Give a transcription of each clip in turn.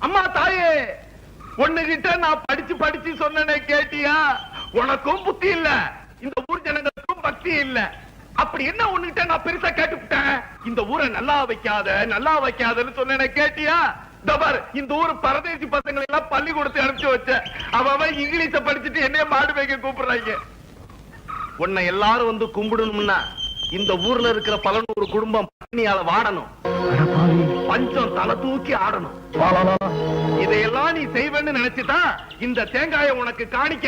அம்மா தாயே, ஒண்ணுகிட்ட நான் படிச்சு படிச்சு சொன்னனே கேட்டியா? உனக்கும் புத்தி இல்ல, இந்த ஊர் ஜனங்களுக்கும் பக்தி இல்ல. அப்படி என்ன ஒண்ணுகிட்ட நான் பெருசா கேட்டுவிட்டேன்? இந்த ஊரை நல்லா வைக்காதன்னு சொன்னனே கேட்டியா? தபர், இந்த ஊர் பரதேசி பசங்களை எல்லாம் பள்ளிக்கூடத்தை அனுப்பிச்சு வச்ச. அவன் இங்கிலீஷ படிச்சுட்டு என்னைய மாடு மேய்க்க கூப்பிடுறாங்க. உன்னை எல்லாரும் வந்து கும்பிடணும்னா இந்த ஊர்ல இருக்கிற 100 குடும்பம் பட்டினியால வாடணும், பஞ்சம் தலை தூக்கி ஆடணும். இதையெல்லாம் நீ செய்வேன்னு நினைச்சுதான் இந்த தேங்காயை உனக்கு காணிக்க.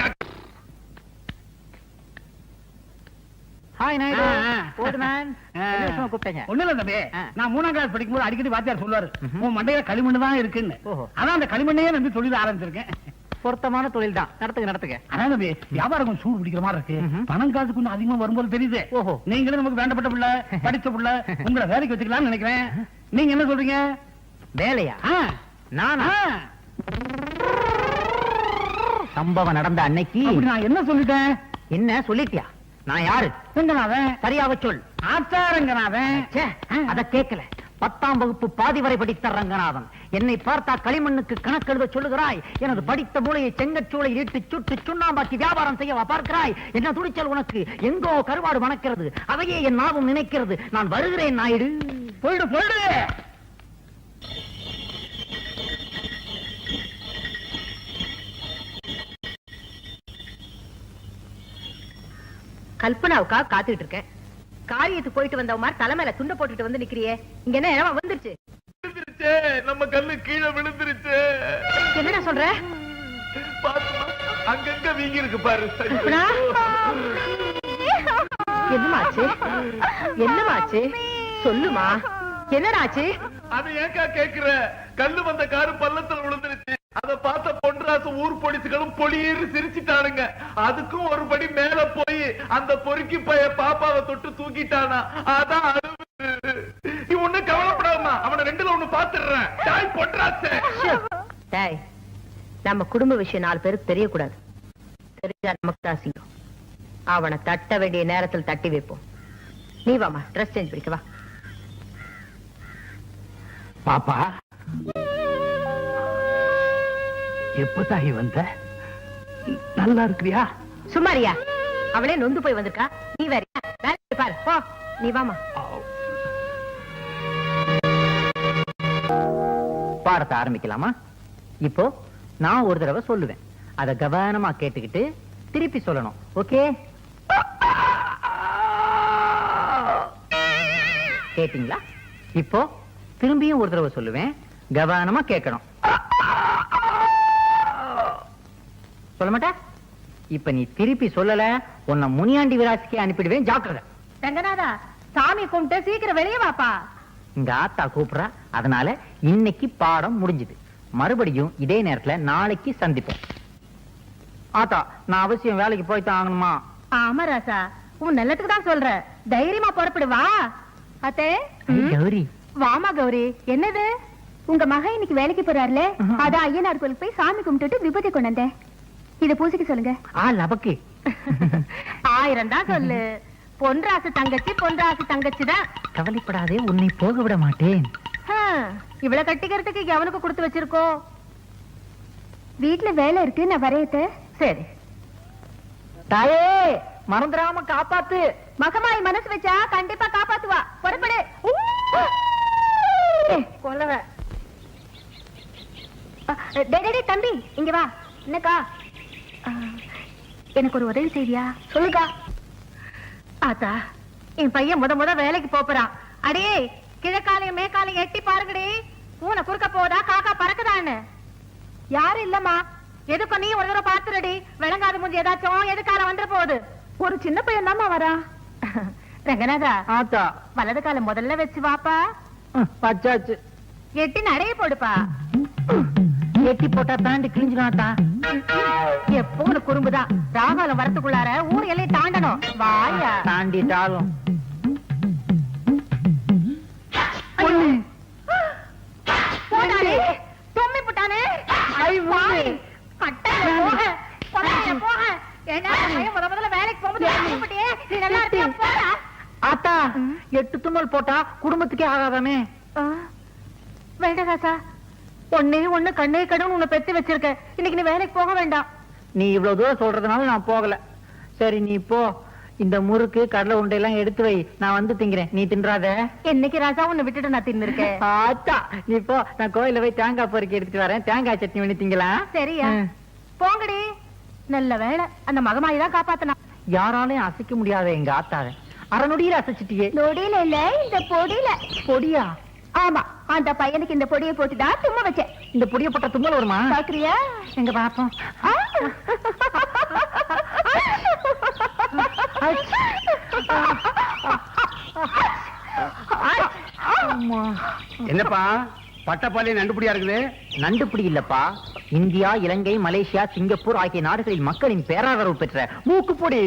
நான் 3ஆம் கிளாஸ் படிக்கும்போது அடிக்கடி வாத்தியார் சொல்லுவாரு, உன் மண்டையில களிமண் தான் இருக்குன்னு. அதான் அந்த களிமண்ணையே வந்து தொழில் ஆரம்பிச்சிருக்கேன். பொருத்தமான தொழில் தான், நடத்துங்க. அதான் தம்பி, வியாபாரம் கொஞ்சம் சூடு பிடிக்கிற மாதிரி இருக்கு. பணம் காசு கொஞ்சம் அதிகமா வரும்போது தெரியுது. ஓஹோ, நீங்களும் நமக்கு வேண்டப்பட்ட பிள்ளை, படிச்ச பிள்ளை, உங்களை வேலைக்கு வச்சுக்கலாம்னு நினைக்கிறேன். நீங்க என்ன சொல்றீங்க? வேலையா? நானா? சம்பவம் நடந்த அன்னைக்கு நான் என்ன சொல்லிட்டேன்? என்ன சொல்லிட்டியா? நான் யாரு? ரங்கநாதன். சரியாக சொல். ஆச்சா ரங்கநாதன். அத கேட்கல. 10ஆம் வகுப்பு பாதி வரை படித்த ரங்கநாதன். என்னை பார்த்தா களிமண்ணுக்கு கணக்கெழுத சொல்லுகிறாய். எனது படித்த மூளையை செங்கச்சூளை ஈட்டு சுட்டு சுண்ணாம்பாக்கி வியாபாரம் செய்யவா பார்க்கிறாய்? என்ன துணிச்சல் உனக்கு? எங்கோ கருவாடு மணக்கிறது, அதையே என் நாவும் நினைக்கிறது. நான் வருகிறேன் நாயுடு. போயிடு. கல்பனாவுக்காக காத்துட்டு இருக்கேன். காரியத்துக்கு போயிட்டு வந்தவ மாதிரி தலைமையில துண்ட போட்டுட்டு வந்து நிக்கிறியே, இங்க என்ன இடம் வந்துருச்சு? நம்ம கல்லு கீழே விழுந்துருச்சு. என்னடா சொல்ற? அங்கங்க வீங்கி இருக்கு பாரு. என்னமாச்சு சொல்லுமா, என்னடாச்சு? அது ஏக்கா கேக்குற? கல்லு வந்த காரு பள்ளத்துல விழுந்துருச்சு. அத பார்த்த பொன்ராசு ஊர் போலீஸ்களும் பொலியேறி சிரிச்சிட்டானுங்க. அதுக்கும் ஒரு படி மேல போய் அந்த பொறுக்கி பைய பாப்பாவை தொட்டு தூக்கிட்டானா. அதான் நீ ஒண்ணு கவலைப்படாம அவனை 2ல 1 பாத்துடுறேன். டாய் பொன்ராசு. டேய், நம்ம குடும்ப விஷயம் 4 பேருக்கு தெரியக்கூடாது. தெரிஞ்சா நமக்கு தான் அசிங்கம். அவனை தட்ட வேண்டிய நேரத்தில் தட்டி வைப்போம். நீ வாமா, ட்ரெஸ் சேஞ்ச் பண்ணிக்க வா. பாப்பா, எப்பதாகி வந்த? நல்லா இருக்கிறியா? சும்மாரியா, அவளே நொந்து போய் வந்திருக்கா. நீ வேற வேலை பாரு. போ, நீ வாமா. பாடத்தை ஆரம்பிக்கலாமா? இப்போ நான் ஒரு தடவை சொல்லுவேன், அத கவனமா கேட்டுக்கிட்டு திருப்பி சொல்லணும். ஓகே? கேட்டீங்களா? இப்போ திரும்பியும் ஒரு தடவை சொல்லுவேன், கவனமா கேட்கணும். சொல்ல மாட்டா? இப்ப நீ திருப்பி சொல்லல, உன்னை முனியாண்டி விராசிக்கு அனுப்பிடுவேன். ஜாக்கிரதை. ரங்கநாதா, சாமி கும்பிட்டு சீக்கிரம் வெளியே வாப்பா. இங்க ஆத்தா கூப்பிடுறா, அதனால இன்னைக்கு பாடம் முடிஞ்சது. மறுபடியும் இதே நேரத்துல நாளைக்கு சந்திப்போம். ஆத்தா, நான் அவசியம் வேலைக்கு போய்தான் ஆகணுமா? ஆமா ராசா, உன் நல்லதுக்கு தான் சொல்ற. தைரியமா புறப்படு. வா அத்தே. கௌரி, வாமா கௌரி. என்னது? உங்க மகன் இன்னைக்கு வேலைக்கு போறாருல, அதான் ஐயனார் கோயிலுக்கு போய் சாமி கும்பிட்டுட்டு விபூதி கொண்டு வந்தேன். இத பூசிக்க சொல்லுங்க. லபக்கு 1000 தான் சொல்லு. பொன்ராசு தங்கச்சி தான். கவலைப்படாதே, உன்னை போக விட மாட்டேன். இவ்வளவு கட்டிக்கிறதுக்கு எவனுக்கு கொடுத்து வச்சிருக்கோம்? வீட்டுல வேலை இருக்கு, நான் வரையத்த. சரி தாயே, மறந்துடாம காப்பாத்து. மகமாய் மனசு வச்சா கண்டிப்பா காப்பாத்துவா. புறப்படு. கொல்லவ. தம்பி இங்க வா. என்னக்கா? எனக்கு ஒரு உதவி செய்தியா? சொல்லுக்கா. ஆத்தா, என் பையன் முத வேலைக்கு போறான். அடே, கிழக்காலையும் மேற்காலையும் எட்டி பாருங்கடி. பூனை குறுக்க போதா, காக்கா பறக்குதான்னு. யாரும் இல்லம்மா. எதுக்கும் நீ ஒரு தடவை பாத்துறடி. விளங்காத முடிஞ்சு ஏதாச்சும் எதுக்கால வந்துட போகுது. ஒரு சின்ன பையன் தாமா வரா. ரங்கநாதா, ஆத்தா, வலது காலம் முதல்ல வச்சு வாப்பா. பச்சாச்சு. எட்டி நடைய போடுப்பா. எட்டி போட்டா தாண்டி கிழிஞ்சிடாத்தா. எப்போ ஒரு குறும்புதான். ராகாலம் வரத்துக்குள்ளார ஊர் எல்லையை தாண்டணும். வாயா. தாண்டிட்டாலும் தும்மி புட்டானே. முதல்ல வேலைக்கு போகும்போது ஆத்தா, 8 தும்மல் போட்டா குடும்பத்துக்கே ஆகாதாமே. வேண்டகாசா, ஒன்னே ஒண்ணு கண்ணே கடன் உன்னை பெத்து வச்சிருக்க. இன்னைக்கு நீ வேலைக்கு போக வேண்டாம். நீ இவ்வளவு தூரம் சொல்றதுனால நான் போகல. சரி நீ போ. இந்த முறுக்கு கடலை உண்டையெல்லாம் எடுத்து வை, நான் வந்து திங்கிறேன். நீ தின்றாத. என்னைக்கு ராஜா உன்னை விட்டுட்டு நான் தின்னுருக்கேன். ஆச்சா நீ போ, நான் கோயில போய் தேங்காய் பொறுக்கி எடுத்துட்டு வரேன். தேங்காய் சட்னி பண்ணி திங்கலாம். சரியா? போங்கடி. நல்ல வேலை அந்த மகமாயி தான் காப்பாத்தனா. யாராலையும் அசைக்க முடியாத எங்க ஆத்தார அரை நொடியில அசைச்சிட்டியே. நொடியில இல்ல, இந்த பொடியில. பொடியா? ஆமா, அந்த பையனுக்கு இந்த பொடியை போட்டுதான் தும்ம வச்சேன். இந்த பொடியை போட்ட தும்மல் வருமா? பாக்குறியா? எங்க பாப்போம். என்னப்பா பட்டப்பாளையம் நண்டுபடியா இருக்குது? நண்டுபிடி இல்லப்பா, இந்தியா, இலங்கை, மலேசியா, சிங்கப்பூர் ஆகிய நாடுகளில் மக்களின் பேராதரவு பெற்ற மூக்குப்பொடி.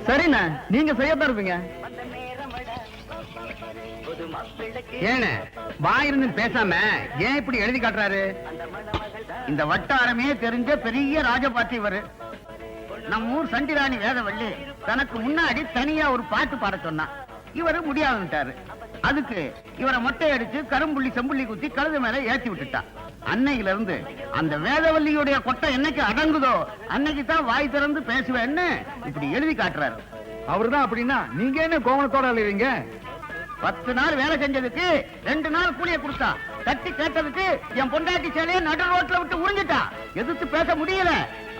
சரிண்ணா, நீங்க செய்யத்தான் இருப்பீங்க. ஏன வாயிருந்து பேசாம ஏன் இப்படி எழுதி காட்டுறாரு? இந்த வட்டாரமே தெரிஞ்ச பெரிய ராஜபாட்டி இவரு. நம்ம ஊர் சண்டிராணி வேதவள்ளி தனக்கு முன்னாடி தனியா ஒரு பாட்டு பாட சொன்னா, இவரு முடியாதுட்டாரு. அதுக்கு இவரை மொட்டை அடிச்சு கரும்புள்ளி செம்புள்ளி குத்தி கழுது மேல ஏற்றி விட்டுட்டா. அன்னையில இருந்து அந்த வேதவல்லியுடைய கொட்டை என்னைக்கு அடங்குதோ அன்னைக்கு தான் வாய் திறந்து பேசுவேன்னு இப்படி எழுதி காட்டுறாரு. அவர்தான் அப்படின்னா நீங்க என்ன கோவணத்தோட எழுதுறீங்க? 10 நாள் வேலை செஞ்சதுக்கு 2 நாள் கூலிய கொடுத்தா. தட்டி கேட்டதுக்கு என் பொண்டாட்டி சேலையை நடு ரோட்ல விட்டு உறிஞ்சிட்டா. எதிர்த்து பேச முடியல.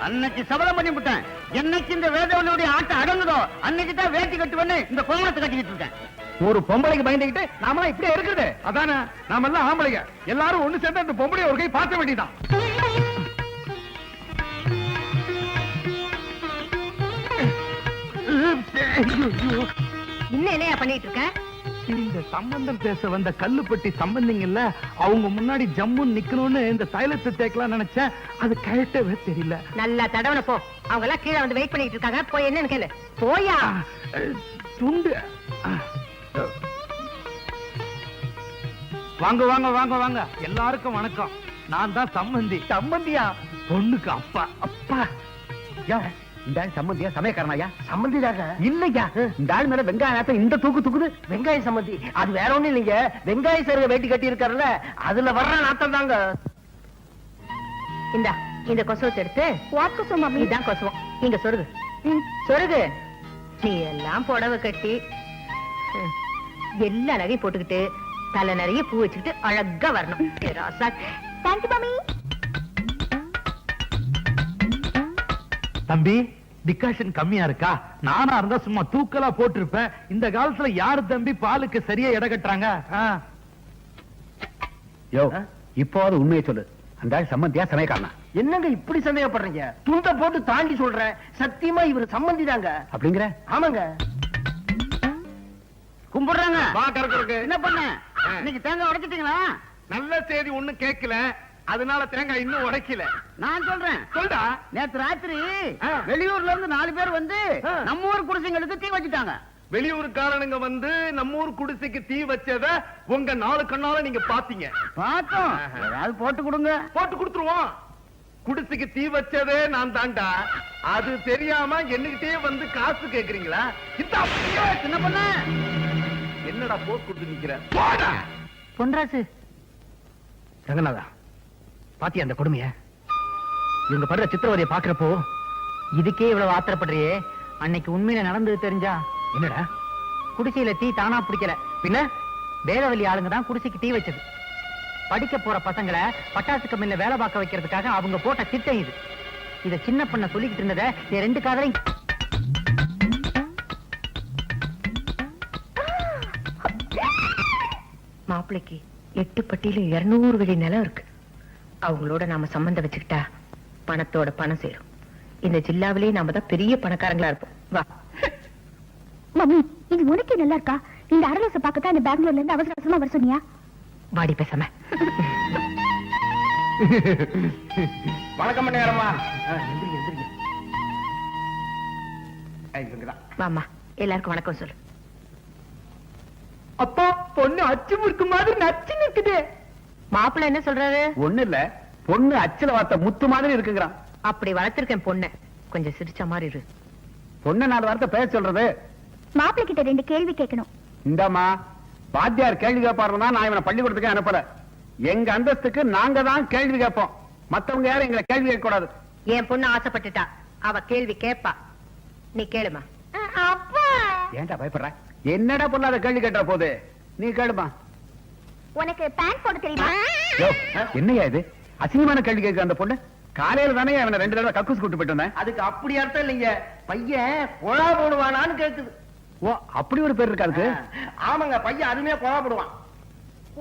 அன்னைக்கு சபலம் பண்ணி விட்டேன். என்னைக்கு இந்த வேதவல்லியுடைய ஆட்டம் அடங்குதோ அன்னைக்கு தான் வேட்டி கட்டுவேன்னு இந்த கோவணத்தை கட்டிக்கிட்டு இருக்கேன். ஒரு பொம்பளைக்கு பயந்துகிட்டு நாமெல்லாம் இப்படியே இருக்குது. அதானே, நாம எல்லாம் ஆம்பளைங்க. எல்லாரும் ஒண்ணு சேர்ந்து அந்த பொம்பளை ஒரு கை பார்க்க வேண்டியதான். இன்னும் என்னையா பண்ணிட்டு இருக்க? இந்த சம்பந்தம் பேச வந்த கல்லுப்பட்டி சம்பந்திங்கல்ல, அவங்க முன்னாடி ஜம்முன்னு நிக்கணும்னு இந்த தைலத்தை தேக்கலாம் நினைச்சேன். அது கழட்டவே தெரியல. நல்லா தடவன போ. அவங்க எல்லாம் கீழே வந்து வெயிட் பண்ணிட்டு இருக்காங்க. போய் என்னன்னு கேளு. போயா. துண்டு. வாங்க வாங்க வாங்க வாங்க, எல்லாருக்கும் வணக்கம். நான் தான் சம்பந்தி. சம்பந்தியா? பொண்ணுக்கு அப்பா. அப்பா இந்த சம்பந்தியா சமயக்காரனாயா? சம்பந்திதாக இல்லையா? இந்த ஆள் மேல வெங்காயம் இந்த தூக்கு தூக்குது. வெங்காய சம்பந்தி அது வேற ஒண்ணும் இல்லைங்க. வெங்காய சருக வேட்டி கட்டி இருக்காருல்ல, அதுல வர்ற நாத்தம் தாங்க. இந்தா இந்த கொசுவத்தை எடுத்து. வாட் கொசுவம் மம்மி? இதான் கொசுவம். இங்க சொருகு. சொருகு. நீ எல்லாம் புடவை கட்டி எல்லா நகையும் போட்டுக்கிட்டு தலை நிறைய பூ வச்சுக்கிட்டு அழகா வரணும். Thank you mummy. தம்பி, டிகாஷன் கம்மியா இருக்கா? நானா இருந்தா சும்மா தூக்கலா போட்டிருப்பேன். இந்த காலத்துல யாரு தம்பி பாலுக்கு சரியா எடை கட்டுறாங்க? யோ, இப்போது உண்மையை சொல்லு. அந்த ஆள் சம்பந்தியா சமயக்காரனா? என்னங்க இப்படி சந்தேகப்படுறீங்க? துண்ட போட்டு தாண்டி சொல்றேன். சத்தியமா இவர் சம்பந்தி தாங்க. அப்படிங்கிற? ஆமாங்க. கும்பிடுறாங்க. என்ன பண்ண? இன்னைக்கு தேங்காய் உடைச்சிட்டீங்களா? நல்ல செய்தி ஒண்ணும் கேட்கல, அதனால தேங்காய் இன்னும் உடைக்கல. நான் சொல்றேன். சொல்டா. நேத்து ராத்திரி வெளியூர்ல இருந்து 4 பேர் வந்து நம்ம ஊர் குடிசைங்களுக்கு தீ வச்சுட்டாங்க. வெளியூருக்காரனுங்க வந்து நம்ம ஊர் குடிசைக்கு தீ வச்சத உங்க 4 கண்ணால நீங்க பாத்தீங்க. பார்த்தோம். ஏதாவது போட்டு கொடுங்க. போட்டு கொடுத்துருவோம். குடிசைக்கு தீ வச்சதே நான் தாண்டா. அது தெரியாம என்னகிட்டே வந்து காசு கேக்குறீங்களா? சின்ன பண்ண என்னடா போட்டு கொடுத்து நிக்கிற? போடா. பொன்ராசு. ரங்கநாதா, பாத்தியா அந்த கொடுமைய? இவங்க படுற சித்திரவதையை பாக்குறப்போ இதுக்கே இவ்வளவு ஆத்திரப்படுறியே, அன்னைக்கு உண்மையில நடந்தது தெரிஞ்சா? என்னடா? குடிசையில தீ தானா பிடிக்கல, பின்ன வேதவல்லி ஆளுங்க தான் குடிசைக்கு தீ வச்சது. படிக்க போற பசங்களை பட்டாசு கம்பெனில வேலை பார்க்க வைக்கிறதுக்காக அவங்க போட்ட திட்டம் இது. இத சின்ன பண்ண சொல்லிக்கிட்டு இருந்தத என் 2 காதலையும் மாப்பிளைக்கு 8 பட்டியில 200 வெடி நிலம் இருக்கு. அவங்களோட நாம சம்பந்தம் வச்சுக்கிட்டா பணத்தோட பணம் சேரும். இந்த ஜில்லாவிலேயே நாம தான் பெரிய பணக்காரங்களா இருப்போம். வா மம்மி, இது உனக்கே நல்லா இருக்கா? இந்த அரலச பார்க்கத்தான் இந்த பெங்களூர்ல இருந்து அவசர அவசரமா வர சொன்னியா? வாடி பேசாம. வணக்கம் நேரமா. வாமா, எல்லாருக்கும் வணக்கம் சொல்லு. அப்பா, பொண்ணு அச்சு முறுக்கு மாதிரி நச்சு நிக்குது. மாப்பிள்ளை என்ன சொல்றாரு? ஒண்ணு இல்ல, பொண்ணு அச்சுல வார்த்த முத்து மாதிரி இருக்குங்கிறான். அப்படி வளர்த்திருக்கேன் பொண்ணு. கொஞ்சம் சிரிச்ச மாதிரி இரு. பொண்ணு 4 வார்த்தை பேச சொல்றது. மாப்பிள்ளை கிட்ட 2 கேள்வி கேட்கணும். இந்தாமா, வாத்தியார் கேள்வி கேட்பாருன்னா நான் இவனை பள்ளிக்கூடத்துக்கு அனுப்பல. எங்க அந்தஸ்துக்கு நாங்க தான் கேள்வி கேட்போம். மத்தவங்க யாரும் எங்களை கேள்வி கேட்க கூடாது. என் பொண்ணு ஆசைப்பட்டுட்டா, அவ கேள்வி கேட்பா. நீ கேளுமா. அப்பா, ஏன்டா பயப்படுற? என்னடா பொண்ணாத கேள்வி கேட்ட போது? நீ கேளுமா. உனக்கு பேண்ட் போட தெரியுமா? என்னையா இது அசிங்கமான கேள்வி கேட்க? அந்த பொண்ணு காலையில தானே அவனை 2 தடவை கக்கூஸ் கூட்டு போயிட்டு வந்தேன். அதுக்கு அப்படி அர்த்தம் இல்லைங்க. பையன் கொழா போடுவானான்னு கேக்குது. ஓ, அப்படி ஒரு பேர் இருக்கா அதுக்கு? ஆமாங்க, பையன் அதுமே கொழா போடுவான்.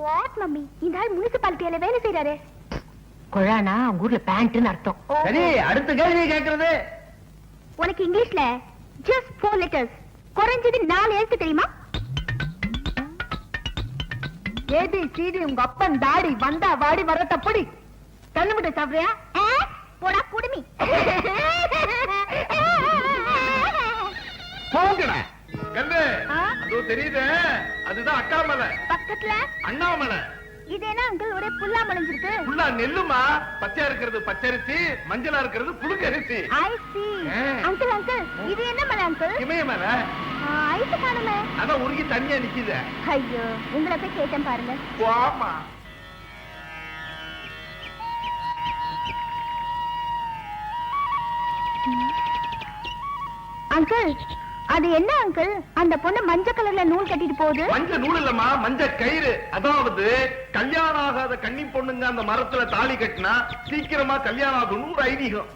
வாட் மம்மி, இந்த ஆள் முனிசிபாலிட்டியில வேலை செய்யறாரு. கொழானா அவங்க ஊர்ல பேண்ட்னு அர்த்தம். சரி, அடுத்த கேள்வி கேக்குறது. உனக்கு இங்கிலீஷ்ல just 4 letters, குறைஞ்சது 4 எழுத்து தெரியுமா? ஏடி சீடி உங்க அப்பன் தாடி வந்தா வாடி வரட்ட பொடி. கண்ணு விட்டு சாப்பிடுறியா? போடா குடுமி. போங்கடா கண்ணு. அதோ தெரியுதே, அதுதான் அக்கா மலை, பக்கத்துல அண்ணாமலை. இது என்ன அங்கிள் ஒரே புல்லா முளைஞ்சிருக்கு? புல்லா நெல்லுமா. பச்சையா இருக்கிறது பச்சரிசி, மஞ்சளா இருக்கிறது புழுங்கரிசி. I see. அங்கிள் அங்கிள், இது என்ன மலை அங்கிள்? இமயமலை. ஐஸ் காணுமே. அதான் உருகி தனியா நிக்குது. ஐயோ, உங்களை போய் கேட்டேன் பாருங்க. வாமா. அங்கிள், அது என்ன அங்கிள்? அந்த பொண்ணு மஞ்சள் கலர்ல நூல் கட்டிட்டு போகுது. மஞ்ச நூல் இல்லம்மா, மஞ்ச கயிறு. அதாவது கல்யாணம் ஆகாத கன்னி பொண்ணுங்க அந்த மரத்துல தாலி கட்டினா சீக்கிரமா கல்யாணம் ஆகணும் ஒரு ஐதீகம்.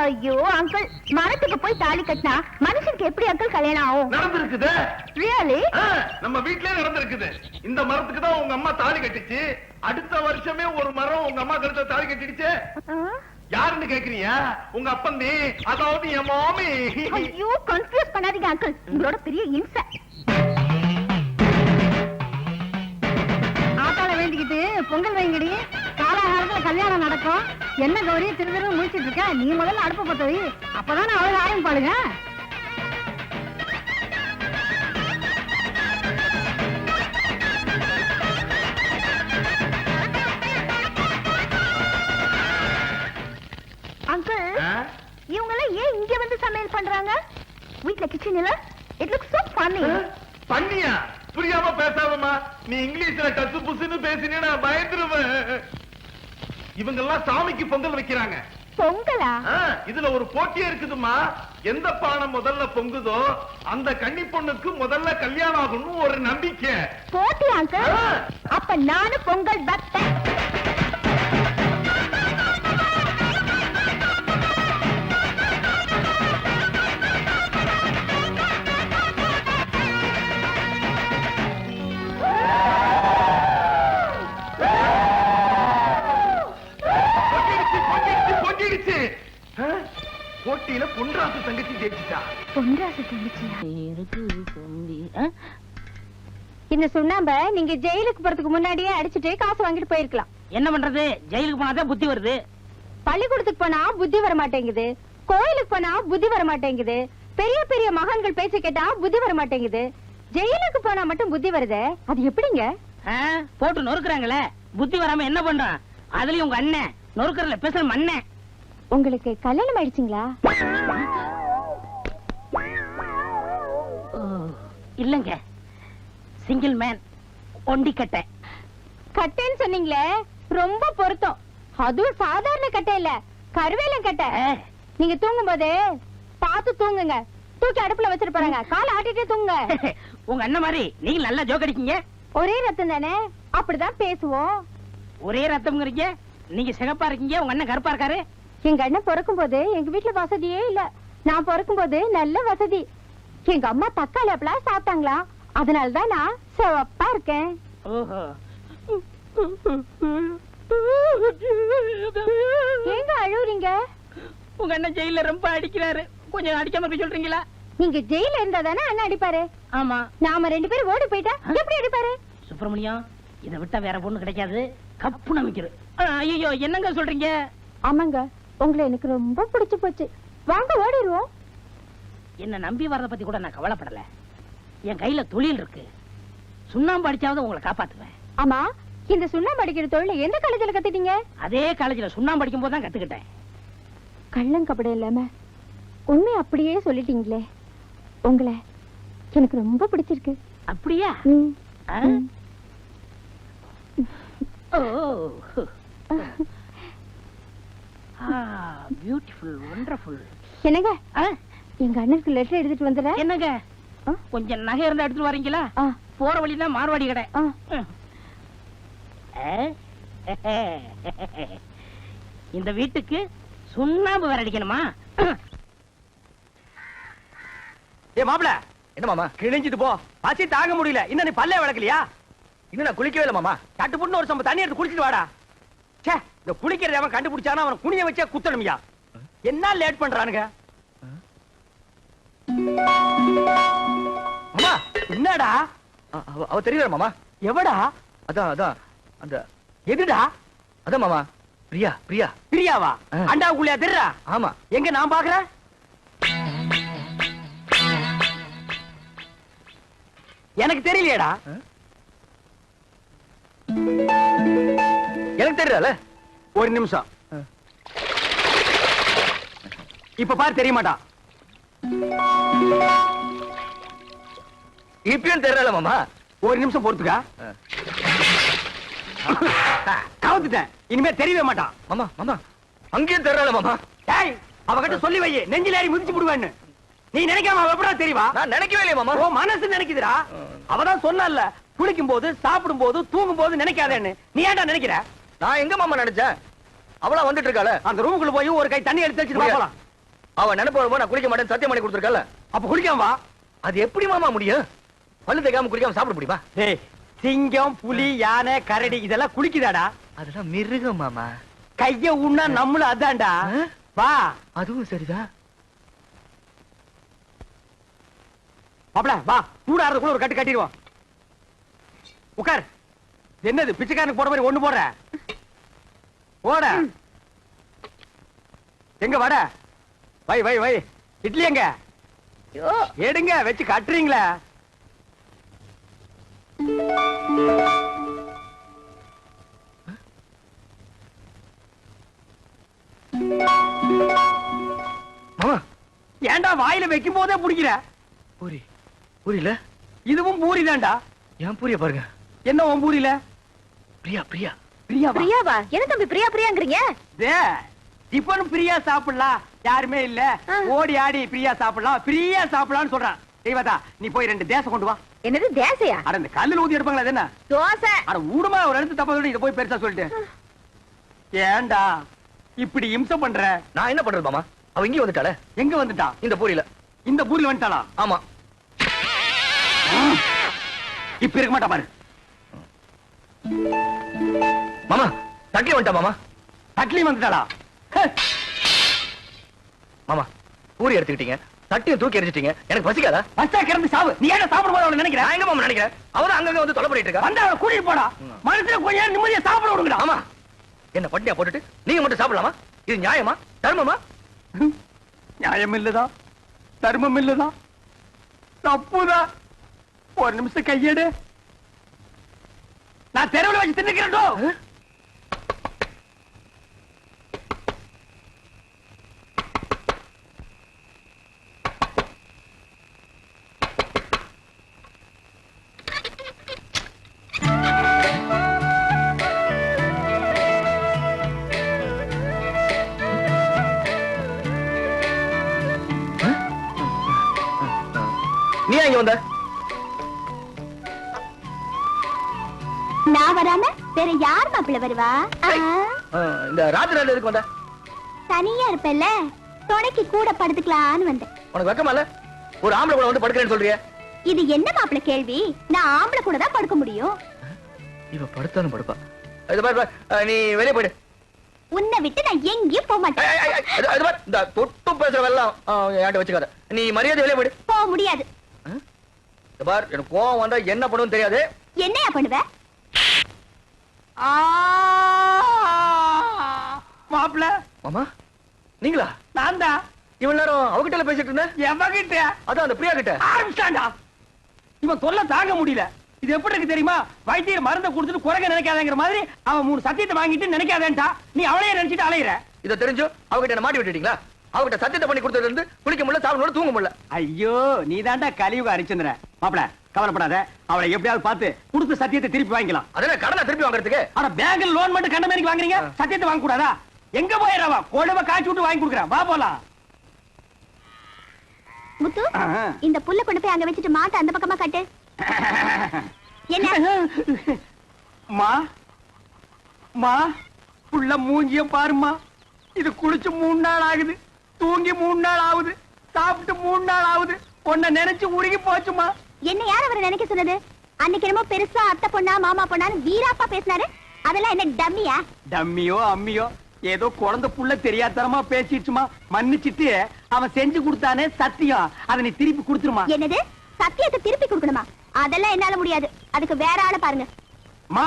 ஐயோ அங்கிள், மரத்துக்கு போய் தாலி கட்டினா மனுஷனுக்கு எப்படி அங்கிள் கல்யாணம் ஆகும்? நடந்திருக்குது. ரியலி? நம்ம வீட்லயே நடந்திருக்குது. இந்த மரத்துக்கு தான் உங்க அம்மா தாலி கட்டிச்சு. அடுத்த வருஷமே ஒரு மரம் உங்க அம்மா கழுத்துல தாலி கட்டிடுச்சு. யாருன்னு கேக்குறீங்க? உங்க அப்பந்தி, அதாவது என் மாமி. ஐயோ, கன்ஃபியூஸ் பண்ணாதீங்க அங்கிள், உங்களோட பெரிய இம்சை. ஆத்தால வேண்டிக்கிட்டு பொங்கல் வைங்கடி. காலாகாலத்துல கல்யாணம் நடக்கும். என்ன கௌரி திரு திரு முடிச்சிட்டு இருக்க? நீ முதல்ல அடுப்பு பத்த வை, அப்பதானே அவளுக்கு ஆரம்பிப்பாளுங்க. அங்கிள், இவங்க எல்லாம் ஏன் இங்க வந்து சமையல் பண்றாங்க? வீட்ல கிச்சன் இல்ல? It looks so funny. பண்ணியா? புரியாம பேசாதம்மா. நீ இங்கிலீஷ்ல கசு புசுன்னு பேசினீனா பயந்துருவேன். இவங்க எல்லாம் சாமிக்கு பொங்கல் வைக்கிறாங்க. பொங்கலா? இதுல ஒரு போட்டியே இருக்குதுமா. எந்த பானை முதல்ல பொங்குதோ அந்த கன்னி பொண்ணுக்கு முதல்ல கல்யாணம் ஆகணும் ஒரு நம்பிக்கை. போட்டி அங்கிள்? அப்ப நானும் பொங்கல் வைப்பேன். போட்டியில பொன்ராசு தங்கச்சி ஜெயிச்சிட்டா. பொன்ராசு தங்கச்சியா? இந்த சுண்ணாம்ப நீங்க ஜெயிலுக்கு போறதுக்கு முன்னாடியே அடிச்சிட்டு காசு வாங்கிட்டு போயிருக்கலாம். என்ன பண்றது? ஜெயிலுக்கு போனாதான் புத்தி வருது. பள்ளிக்கூடத்துக்கு போனா புத்தி வர மாட்டேங்குது, கோயிலுக்கு போனா புத்தி வர மாட்டேங்குது, பெரிய பெரிய மகான்கள் பேச்ச கேட்டா புத்தி வர மாட்டேங்குது. ஜெயிலுக்கு போனா மட்டும் புத்தி வருதே, அது எப்படிங்க? போட்டு நொறுக்குறாங்களே, புத்தி வராம என்ன பண்றான்? அதுலயும் உங்க அண்ணன் நொறுக்கறல பேசுற மண்ணன். உங்களுக்கு கல்யாணம் ஆயிடுச்சுங்களா? இல்லங்க, சிங்கிள் மேன், ஒண்டி கட்டை. கட்டைன்னு சொன்னீங்களே, ரொம்ப பொருத்தம். அதுவும் சாதாரண கட்டை இல்ல, கருவேலம் கட்டை. நீங்க தூங்கும் போது பார்த்து தூங்குங்க. தூக்கி அடுப்புல வச்சிட்டு போறாங்க, காலை ஆட்டிட்டே தூங்குங்க. உங்க அண்ணன் மாதிரி நீங்க நல்லா ஜோக் அடிக்கீங்க. ஒரே ரத்தம் தானே, அப்படிதான் பேசுவோம். ஒரே ரத்தம்ங்கிறீங்க. நீங்க சிகப்பா இருக்கீங்க, உங்க அண்ணன் கருப்பா இருக்காரு. எங்க அண்ணன் பிறக்கும் போது எங்க வீட்டுல வசதியே இல்ல. நான் பிறக்கும் போது நல்ல வசதி. எங்க அம்மா தக்காளி அப்பெல்லாம் சாப்பிட்டாங்களா, அதனாலதான் நான் சிவப்பா இருக்கேன். ஓஹோ. ஏங்க அழுவுறீங்க? உங்க அண்ணன் ஜெயில ரொம்ப அடிக்கிறாரு, கொஞ்சம் அடிக்காம இருக்க சொல்றீங்களா? நீங்க ஜெயில இருந்தா தானே அண்ணன் அடிப்பாரு. ஆமா. நாம 2 பேரும் ஓடி போயிட்டா எப்படி அடிப்பாரு? சுப்பிரமணியம், இதை விட்டா வேற பொண்ணு கிடைக்காது. கப்பு நமிக்கிறது. ஐயோ, என்னங்க சொல்றீங்க? ஆமாங்க, உங்களை எனக்கு ரொம்ப பிடிச்சு போச்சு. வாங்க ஓடிடுவோம். என்ன நம்பி வர்றத பத்தி கூட நான் கவலைப்படல. என் கையில தொழில் இருக்கு. சுண்ணாம்பு அடிச்சாவது உங்களை காப்பாத்துவேன். ஆமா, இந்த சுண்ணாம்பு அடிக்கிற தொழில எந்த காலேஜ்ல கத்துட்டீங்க? அதே காலேஜ்ல சுண்ணாம்பு அடிக்கும் போது தான் கத்துக்கிட்டேன். கள்ளம் கபடம் இல்லாம உண்மை அப்படியே சொல்லிட்டீங்களே. உங்களை எனக்கு ரொம்ப பிடிச்சிருக்கு. அப்படியா? ம். ம். Beautiful, wonderful. என்னங்க, எங்க அண்ணனுக்கு லெட்டர் எடுத்துட்டு வந்துடுற. என்னங்க, கொஞ்சம் நகை இருந்தா எடுத்துட்டு வரீங்களா? போற வழியில மார்வாடி கடை. இந்த வீட்டுக்கு சுண்ணாம்பு வேற அடிக்கணுமா? ஏ மாப்பிள, என்ன மாமா? கிழிஞ்சிட்டு போ, பசி தாங்க முடியல. இன்னும் நீ பல்லே விளக்கலையா? இன்னும் நான் குளிக்கவே இல்லை மாமா. கட்டு புட்டு ஒரு சம்ப தண்ணி எடுத்து குளிச்சிட்டு வாடா. ச்சே, இந்த குளிக்கிறத அவன் கண்டுபிடிச்சானா அவன் குனிய வச்சே குத்தணும்யா. என்ன லேட் பண்றானுங்க? மாமா, என்னடா? அவ தெரியல மாமா. எவடா? அதான் அதான் அந்த எதுடா? அதான் மாமா, பிரியா பிரியா. பிரியாவா? அண்டாவுக்குள்ளயா தெரியறா? ஆமா. எங்க நான் பாக்குறேன்? எனக்கு தெரியலையேடா. எனக்கு தெரியல. ஒரு நிமிஷம். இப்ப பாரு, தெரிய மாட்டான். இப்பயும் தெரியல மாமா. ஒரு நிமிஷம் பொறுத்துக்கா. கவுத்துட்டேன், இனிமே தெரியவே மாட்டான். மாமா மாமா, அங்கேயும் தெரியல மாமா. டேய், அவகிட்ட சொல்லி வை, நெஞ்சில ஏறி மிதிச்சு விடுவேன்னு. நீ நினைக்காம அவ எப்படா தெரியவா? நான் நினைக்கவே இல்லையே மாமா. ஓ மனசு நினைக்குதுடா. அவதான் சொன்னல்ல, குளிக்கும் போது, சாப்பிடும் போது, தூங்கும் போது நினைக்காதேன்னு. நீ ஏன்டா நினைக்கிற? நான் எங்க மாமா நினைச்சேன்? அவளா வந்துட்டு இருக்காள. அந்த ரூமுக்குள்ள போய் ஒரு கை தண்ணி எடுத்து வச்சுட்டு போலாம். அவ நினைப்பு வரும்போது நான் குளிக்க மாட்டேன் சத்தியம் பண்ணி கொடுத்துருக்கல. அப்ப குளிக்காம வா. அது எப்படி மாமா முடியும்? பல்லு தேய்க்காம குளிக்காம சாப்பிட முடியுமா? டேய், சிங்கம், புலி, யானை, கரடி இதெல்லாம் குளிக்குதாடா? அதெல்லாம் மிருகம் மாமா. கைய உண்ணா நம்மளும் அதான்டா. வா. அதுவும் சரிதான். மாப்ள வா, சூடாறதுக்குள்ள ஒரு கட்டு கட்டிடுவோம். உட்கார். என்னது பிச்சைக்காரனுக்கு போற மாதிரி ஒண்ணு போடுற? போட. எங்க வட? வை வை வை. இட்லி எங்க? எடுங்க, வச்சு கட்டுறீங்களா? மாமா, ஏன்டா வாயில வைக்கும் போதே பிடிக்கிற? பூரி பூரியில இதுவும் பூரி தான்டா. ஏன் பூரிய பாருங்க. என்ன உன் பூரியில? பிரியா பிரியா. பிரியாவா? பிரியாவா? என்ன தம்பி பிரியா பிரியாங்கிறீங்க? டிஃபன் பிரியா சாப்பிடலாம், யாருமே இல்ல. ஓடி ஆடி பிரியா சாப்பிடலாம், பிரியா சாப்பிடலாம்னு சொல்றான். தெய்வதா, நீ போய் 2 தேசம் கொண்டு வா. என்னது தேசையா? அட இந்த கல்லுல ஊதி எடுப்பாங்களா? அது என்ன தோசை? அட ஊடுமா, ஒரு இடத்து தப்பா சொல்லி இத போய் பெருசா சொல்லிட்டு. ஏன்டா இப்படி இம்சம் பண்ற? நான் என்ன பண்றது மாமா? அவ இங்கே வந்துட்டாளே. எங்க வந்துட்டா? இந்த பூரியில. இந்த பூரில வந்துட்டாளா? ஆமா. இப்ப இருக்க மாட்டா பாரு. மாமா, தட்டி வந்துட்டா மாமா. தட்லி வந்துட்டாளா? மாமா, பூரி எடுத்துக்கிட்டீங்க, தட்டியை தூக்கி எரிஞ்சிட்டீங்க. எனக்கு பசிக்காதா? பஸ்டா கிளம்பி சாவு. நீ ஏன்டா சாப்பிடும் போது அவளை நினைக்கிற? நான் எங்க மாமா நினைக்கிறேன்? அவதான் அங்கங்க வந்து தொலை பண்ணிட்டு இருக்கா. வந்து அவளை கூட்டிட்டு போடா. மனசுல கொஞ்ச நேரம் நிம்மதியா சாப்பிட விடுங்கடா. ஆமா, என்ன பட்டினியா போட்டுட்டு நீங்க மட்டும் சாப்பிடலாமா? இது நியாயமா தர்மமா? நியாயம் இல்லதா, தர்மம் இல்லதா, தப்புதான். ஒரு நிமிஷம் கையெடு. நான் தெருவில் வச்சு தின்னுக்கிறேன். நீ இங்க வந்த? நான் வராம வேற யார் மாப்பிள்ள வருவா? இந்த ராத்திரி எதுக்கு வந்த? தனியா இருப்பல்ல, துணைக்கு கூட படுத்துக்கலான்னு வந்தேன். உனக்கு வெக்கமா இல்ல? ஒரு ஆம்பளை கூட வந்து படுக்கிறேன்னு சொல்றிய? இது என்ன மாப்பிள்ள கேள்வி? நான் ஆம்பளை கூட தான் படுக்க முடியும். இவ படுத்தாலும் படுப்பா. இது பாரு, நீ வெளியே போயிடு. உன்னை விட்டு நான் எங்கேயும் போக மாட்டேன். இந்த தொட்டு பேசுறவெல்லாம் என்கிட்ட வச்சுக்காத. நீ மரியாதை வெளியே போயிடு. போக முடியாது. பார், எனக்கு கோவம் வந்தா என்ன பண்ணுன்னு தெரியாது. என்னையா பண்ணுவ? மாப்பிள. மாமா, நீங்களா? நான் தான். இவன் நேரம் அவகிட்ட பேசிட்டு இருந்தேன். எவகிட்ட? அதான் அந்த பிரியா கிட்ட. ஆரம்பிச்சாண்டா. இவன் தொல்லை தாங்க முடியல. இது எப்படி இருக்கு தெரியுமா? வைத்தியர் மருந்தை கொடுத்துட்டு குறைக்க நினைக்காதங்கிற மாதிரி அவன் 3 சத்தியத்தை வாங்கிட்டு நினைக்காதேன்டா. நீ அவளையே நினைச்சிட்டு அலையிற. இதை தெரிஞ்சு அவகிட்ட என்ன மாட்டி விட்டுட்டீங்களா? அவகிட்ட சத்தியத்தை பண்ணி கொடுத்ததுல இருந்து குளிக்க முடியல, சாப்பிட தூங்க முடியல. ஐயோ நீ தாண்டா கலியுக ஹரிச்சந்திர. மாப்பிள கவலைப்படாத, அவளை எப்படியாவது பார்த்து கொடுத்த சத்தியத்தை திருப்பி வாங்கிக்கலாம். அதெல்லாம் கடனை திருப்பி வாங்குறதுக்கு ஆனா பேங்க்ல லோன் மட்டும் கண்ட மாதிரி வாங்குறீங்க, சத்தியத்தை வாங்க கூடாதா? எங்க போயிடவா கொடவை காய்ச்சி விட்டு வாங்கி கொடுக்குறேன், வா போலாம். முத்து இந்த புல்ல கொண்டு போய் அங்க வச்சுட்டு மாட்ட அந்த பக்கமா கட்டு. என்ன மா மா புள்ள மூஞ்சிய பாருமா. இது குளிச்சு 3 நாள் ஆகுது, தூங்கி 3 நாள் ஆகுது, சாப்பிட்டு 3 நாள் ஆகுது. உன்னை நினைச்சு உருகி போச்சுமா. என்ன யார் அவரை நினைக்க சொன்னது? அன்னைக்கு என்னமோ பெருசா அத்தை பொண்ணா மாமா பொண்ணான்னு வீராப்பா பேசினாரு. அதெல்லாம் என்ன டம்மியா? டம்மியோ அம்மியோ ஏதோ குழந்தை புள்ள தெரியாதனமா பேசிடுச்சுமா. மன்னிச்சிட்டு அவன் செஞ்சு கொடுத்தானே சத்தியம், அதை நீ திருப்பி கொடுத்துருமா. என்னது சத்தியத்தை திருப்பி கொடுக்கணுமா? அதெல்லாம் என்னால முடியாது, அதுக்கு வேற ஆளை பாருங்க. மா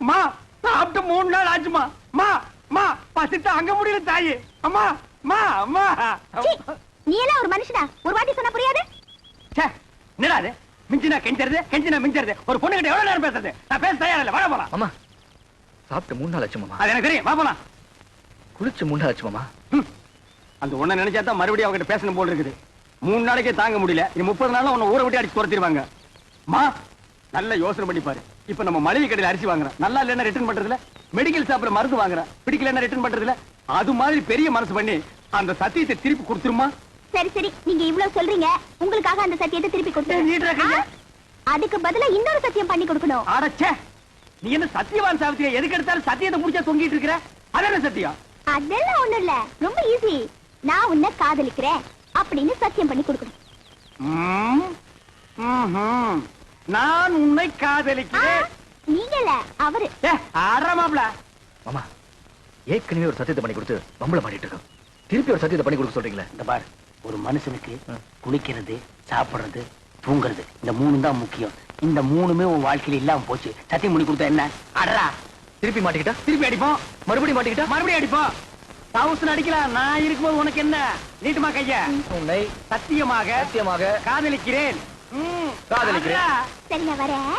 மா சாப்பிட்டு 3 நாள் ஆச்சுமா. மா மா பசித்து அங்க முடியல தாயி. அம்மா மா அம்மா. சீ, நீ எல்லாம் ஒரு மனுஷனா? ஒரு வாட்டி சொன்னா புரியாது? என்னடா அது? மிஞ்சினா கெஞ்சறது, கெஞ்சினா மிஞ்சறது. ஒரு பொண்ணு கிட்ட எவ்வளவு நேரம் பேசுறது? நான் பேச தயாரா இல்ல, வர போலாம். மாமா சாப்பிட்டு 3 நாள் ஆச்சு மாமா. அது எனக்கு தெரியும், வா போலாம். குளிச்சு 3 நாள் ஆச்சு மாமா. அந்த ஒண்ண நினைச்சா தான் மறுபடியும் அவகிட்ட பேசணும் போல இருக்குது. 3 நாளைக்கே தாங்க முடியல, இனி 30 நாள்ல உன்னை ஊரை விட்டு அடிச்சு துரத்திடுவாங்க. மா நல்ல யோசனை பண்ணி பாரு. இப்ப நம்ம மளிகை கடையில அரிசி வாங்குறோம், நல்லா இல்லைன்னா ரிட்டர்ன் பண்றதுல, மெடிக்கல் ஷாப்ல மருந்து வாங்குறோம், பிடிக்கலன்னா ரிட்டர்ன் பண்றதுல, அது மாதிரி பெரிய மனசு பண்ணி அந்த சத்தியத்தை திருப்பி கொடுத்துருமா. சரி சரி, நீங்க இவ்வளவு சொல்றீங்க, உங்களுக்காக அந்த சத்தியத்தை திருப்பி கொடுத்து அதுக்கு பதிலா இன்னொரு சத்தியம் பண்ணி கொடுக்கணும். அடச்சே, நீ என்ன சத்தியவான் சாவித்திரியா? எதுக்கு எடுத்தாலும் சத்தியத்தை முடிச்சா தொங்கிட்டு இருக்கிற? அதான சத்தியம்? அதெல்லாம் ஒண்ணும் இல்ல, ரொம்ப ஈஸி. நான் உன்னை காதலிக்கிறேன் அப்படின்னு சத்தியம் பண்ணி கொடுக்கணும். நான் உன்னை காதலிக்கிறேன். நீங்கல்ல, அவரு. ஆடுறமாப்ல. மாமா ஏற்கனவே ஒரு சத்தியத்தை பண்ணி கொடுத்து பம்பளை பண்ணிட்டு இருக்கோம், திருப்பி ஒரு சத்தியத்தை பண்ணி கொடுக்க சொல்றீங்களே. இந்த பார், ஒரு மனுஷனுக்கு குளிக்கிறது, சாப்பிடுறது, தூங்குறது, இந்த 3 தான் முக்கியம். இந்த 3மே உன் வாழ்க்கையில இல்லாம போச்சு. சத்தியம் பண்ணி கொடுத்தா என்ன? அடரா, திருப்பி மாட்டிக்கிட்டா திருப்பி அடிப்போம். மறுபடியும் மாட்டிக்கிட்டா மறுபடியும் அடிப்போம். தவுசன் அடிக்கலாம். நான் இருக்கும்போது உனக்கு என்ன? நீட்டுமா கைய. உன்னை சத்தியமாக சத்தியமாக காதலிக்கிறேன். காதலிக்கிறேன். சரி, நான் வரேன்.